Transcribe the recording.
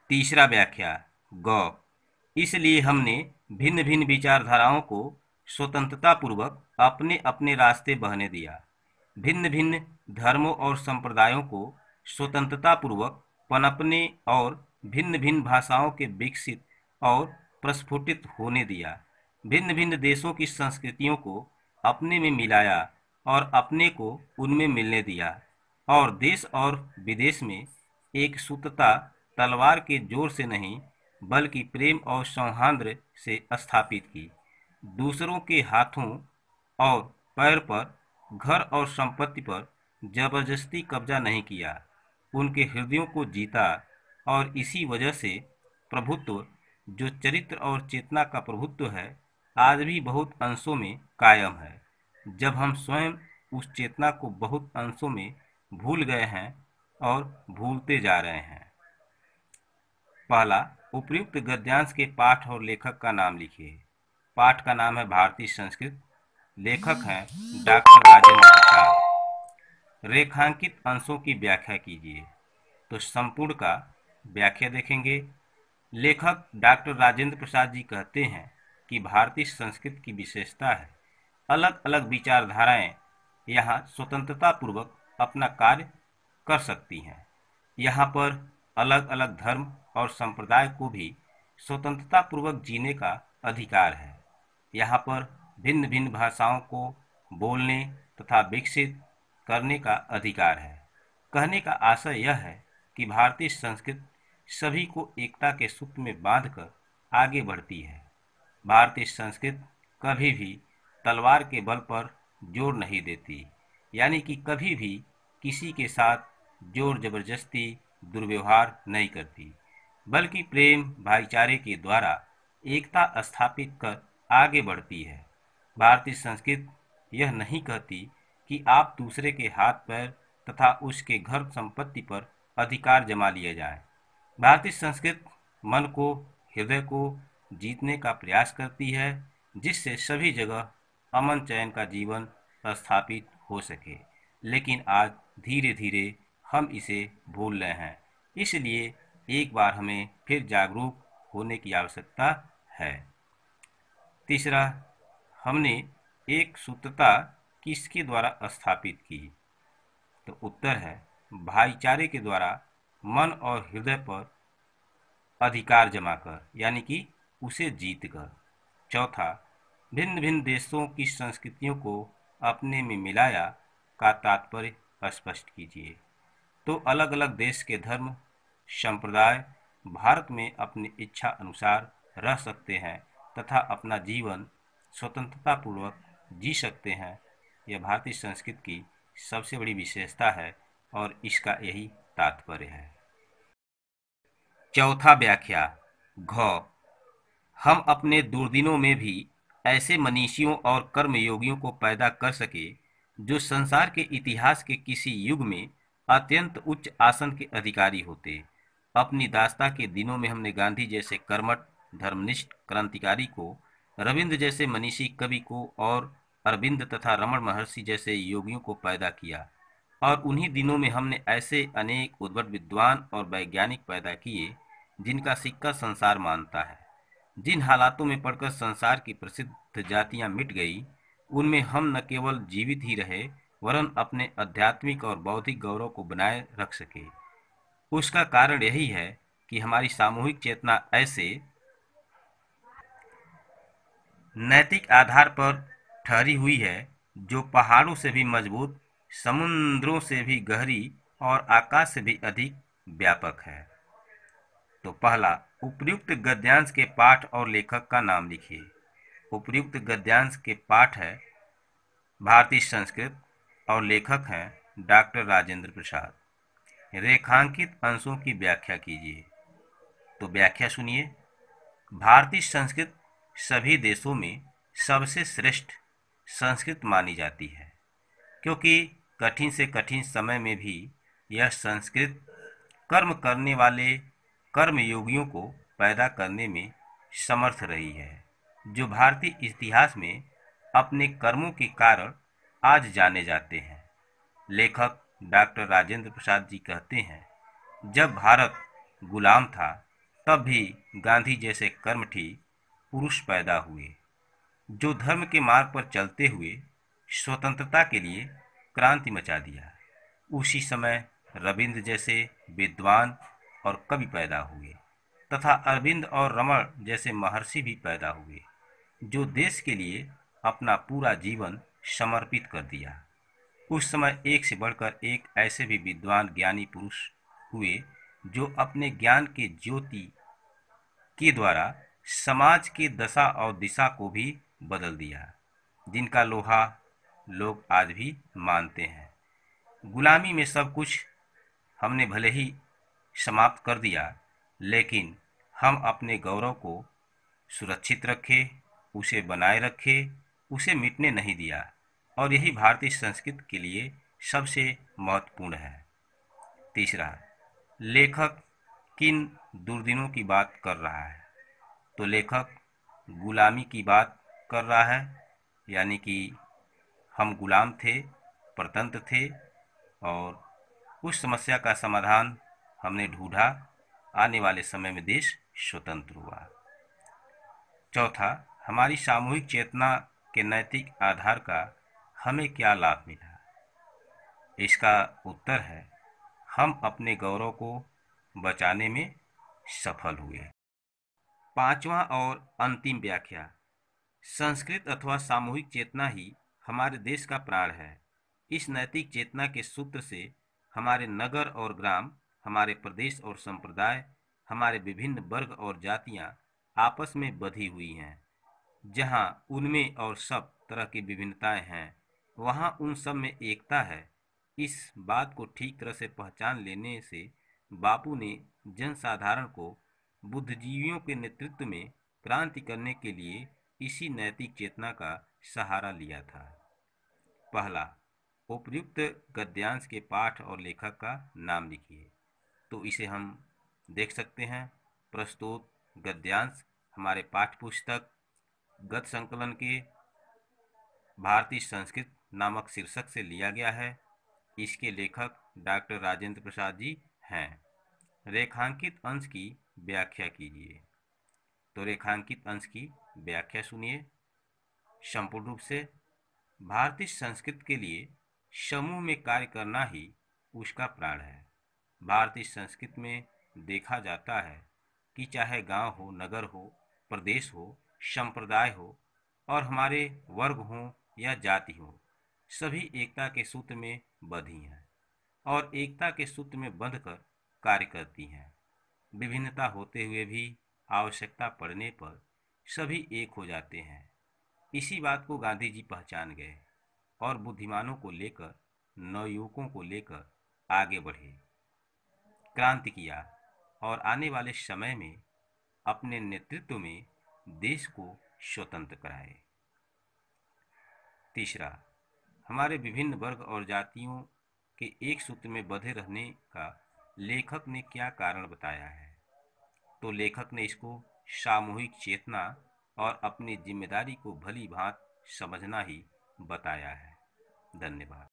तीसरा व्याख्या गौ। इसलिए हमने भिन्न भिन्न विचारधाराओं को स्वतंत्रता पूर्वक अपने अपने रास्ते बहने दिया। भिन्न भिन्न धर्मों और संप्रदायों को स्वतंत्रता पूर्वक पनपने और भिन्न भिन्न भाषाओं के विकसित और प्रस्फुटित होने दिया। भिन्न भिन्न देशों की संस्कृतियों को अपने में मिलाया और अपने को उनमें मिलने दिया, और देश और विदेश में एक सूत्रता तलवार के जोर से नहीं बल्कि प्रेम और सौहार्द से स्थापित की। दूसरों के हाथों और पैर पर, घर और संपत्ति पर जबरदस्ती कब्जा नहीं किया, उनके हृदयों को जीता। और इसी वजह से प्रभुत्व, जो चरित्र और चेतना का प्रभुत्व है, आज भी बहुत अंशों में कायम है, जब हम स्वयं उस चेतना को बहुत अंशों में भूल गए हैं और भूलते जा रहे हैं। पहला, उपयुक्त गद्यांश के पाठ और लेखक का नाम लिखिए। पाठ का नाम है भारतीय संस्कृत, लेखक हैं डॉक्टर राजेंद्र प्रसाद। रेखांकित अंशों की व्याख्या कीजिए। तो संपूर्ण का व्याख्या देखेंगे। लेखक डॉक्टर राजेंद्र प्रसाद जी कहते हैं कि भारतीय संस्कृत की विशेषता है अलग अलग विचारधाराएं यहाँ स्वतंत्रता पूर्वक अपना कार्य कर सकती हैं। यहाँ पर अलग अलग धर्म और संप्रदाय को भी स्वतंत्रता पूर्वक जीने का अधिकार है। यहाँ पर भिन्न भिन्न भाषाओं को बोलने तथा विकसित करने का अधिकार है। कहने का आशय यह है कि भारतीय संस्कृति सभी को एकता के सूत्र में बांधकर आगे बढ़ती है। भारतीय संस्कृति कभी भी तलवार के बल पर जोर नहीं देती, यानी कि कभी भी किसी के साथ जोर जबरदस्ती दुर्व्यवहार नहीं करती, बल्कि प्रेम भाईचारे के द्वारा एकता स्थापित कर आगे बढ़ती है। भारतीय संस्कृति यह नहीं कहती कि आप दूसरे के हाथ पैर तथा उसके घर संपत्ति पर अधिकार जमा लिए जाए। भारतीय संस्कृति मन को, हृदय को जीतने का प्रयास करती है, जिससे सभी जगह अमन चैन का जीवन स्थापित हो सके। लेकिन आज धीरे धीरे हम इसे भूल रहे हैं, इसलिए एक बार हमें फिर जागरूक होने की आवश्यकता है। तीसरा, हमने एक सूत्रता किसके द्वारा स्थापित की? तो उत्तर है भाईचारे के द्वारा मन और हृदय पर अधिकार जमा कर, यानी कि उसे जीत कर। चौथा, भिन्न भिन्न देशों की संस्कृतियों को अपने में मिलाया का तात्पर्य स्पष्ट कीजिए। तो अलग अलग देश के धर्म संप्रदाय भारत में अपनी इच्छा अनुसार रह सकते हैं तथा अपना जीवन स्वतंत्रता पूर्वक जी सकते हैं। यह भारतीय संस्कृति की सबसे बड़ी विशेषता है और इसका यही तात्पर्य है। चौथा व्याख्या घ। हम अपने दुर्दिनों में भी ऐसे मनीषियों और कर्मयोगियों को पैदा कर सके जो संसार के इतिहास के किसी युग में अत्यंत उच्च आसन के अधिकारी होते। अपनी दास्ता के दिनों में हमने गांधी जैसे कर्मठ धर्मनिष्ठ क्रांतिकारी को, रविंद्र जैसे मनीषी कवि को और अरविंद तथा रमण महर्षि जैसे योगियों को पैदा किया। और उन्हीं दिनों में हमने ऐसे अनेक उद्भट विद्वान और वैज्ञानिक पैदा किए जिनका सिक्का संसार मानता है। जिन हालातों में पढ़कर संसार की प्रसिद्ध जातियां मिट गई, उनमें हम न केवल जीवित ही रहे वरन अपने आध्यात्मिक और बौद्धिक गौरव को बनाए रख सके। उसका कारण यही है कि हमारी सामूहिक चेतना ऐसे नैतिक आधार पर ठहरी हुई है जो पहाड़ों से भी मजबूत, समुद्रों से भी गहरी और आकाश से भी अधिक व्यापक है। तो पहला, उपयुक्त गद्यांश के पाठ और लेखक का नाम लिखिए। उपयुक्त गद्यांश के पाठ है भारतीय संस्कृत और लेखक हैं डॉक्टर राजेंद्र प्रसाद। रेखांकित अंशों की व्याख्या कीजिए। तो व्याख्या सुनिए। भारतीय संस्कृत सभी देशों में सबसे श्रेष्ठ संस्कृत मानी जाती है, क्योंकि कठिन से कठिन समय में भी यह संस्कृत कर्म करने वाले कर्मयोगियों को पैदा करने में समर्थ रही है, जो भारतीय इतिहास में अपने कर्मों के कारण आज जाने जाते हैं। लेखक डॉक्टर राजेंद्र प्रसाद जी कहते हैं, जब भारत गुलाम था तब भी गांधी जैसे कर्मठी पुरुष पैदा हुए, जो धर्म के मार्ग पर चलते हुए स्वतंत्रता के लिए क्रांति मचा दिया। उसी समय रविंद्र जैसे विद्वान और कवि पैदा हुए तथा अरविंद और रमण जैसे महर्षि भी पैदा हुए, जो देश के लिए अपना पूरा जीवन समर्पित कर दिया। उस समय एक से बढ़कर एक ऐसे भी विद्वान ज्ञानी पुरुष हुए, जो अपने ज्ञान के ज्योति के द्वारा समाज की दशा और दिशा को भी बदल दिया, जिनका लोहा लोग आज भी मानते हैं। गुलामी में सब कुछ हमने भले ही समाप्त कर दिया, लेकिन हम अपने गौरव को सुरक्षित रखे, उसे बनाए रखे, उसे मिटने नहीं दिया, और यही भारतीय संस्कृति के लिए सबसे महत्वपूर्ण है। तीसरा, लेखक किन दुर्दिनों की बात कर रहा है? तो लेखक गुलामी की बात कर रहा है, यानी कि हम गुलाम थे, परतंत्र थे, और उस समस्या का समाधान हमने ढूंढा। आने वाले समय में देश स्वतंत्र हुआ। चौथा, हमारी सामूहिक चेतना के नैतिक आधार का हमें क्या लाभ मिला? इसका उत्तर है, हम अपने गौरव को बचाने में सफल हुए। पांचवा और अंतिम व्याख्या, संस्कृत अथवा सामूहिक चेतना ही हमारे देश का प्राण है। इस नैतिक चेतना के सूत्र से हमारे नगर और ग्राम, हमारे प्रदेश और संप्रदाय, हमारे विभिन्न वर्ग और जातियां आपस में बंधी हुई हैं। जहां उनमें और सब तरह की विभिन्नताएं हैं, वहां उन सब में एकता है। इस बात को ठीक तरह से पहचान लेने से बापू ने जनसाधारण को बुद्धिजीवियों के नेतृत्व में क्रांति करने के लिए इसी नैतिक चेतना का सहारा लिया था। पहला, उपयुक्त गद्यांश के पाठ और लेखक का नाम लिखिए। तो इसे हम देख सकते हैं। प्रस्तुत गद्यांश हमारे पाठ्य पुस्तक गद्य संकलन के भारतीय संस्कृत नामक शीर्षक से लिया गया है। इसके लेखक डॉक्टर राजेंद्र प्रसाद जी हैं। रेखांकित अंश की व्याख्या कीजिए। तो रेखांकित अंश की व्याख्या सुनिए संपूर्ण रूप से। भारतीय संस्कृति के लिए समूह में कार्य करना ही उसका प्राण है। भारतीय संस्कृति में देखा जाता है कि चाहे गांव हो, नगर हो, प्रदेश हो, संप्रदाय हो, और हमारे वर्ग हो या जाति हो, सभी एकता के सूत्र में बंधी हैं और एकता के सूत्र में बंधकर कार्य करती हैं। विभिन्नता होते हुए भी आवश्यकता पड़ने पर सभी एक हो जाते हैं। इसी बात को गांधी जी पहचान गए और बुद्धिमानों को लेकर, नवयुवकों को लेकर आगे बढ़े, क्रांति किया और आने वाले समय में अपने नेतृत्व में देश को स्वतंत्र कराए। तीसरा, हमारे विभिन्न वर्ग और जातियों के एक सूत्र में बंधे रहने का लेखक ने क्या कारण बताया है? तो लेखक ने इसको सामूहिक चेतना और अपनी जिम्मेदारी को भली भांति समझना ही बताया है। धन्यवाद।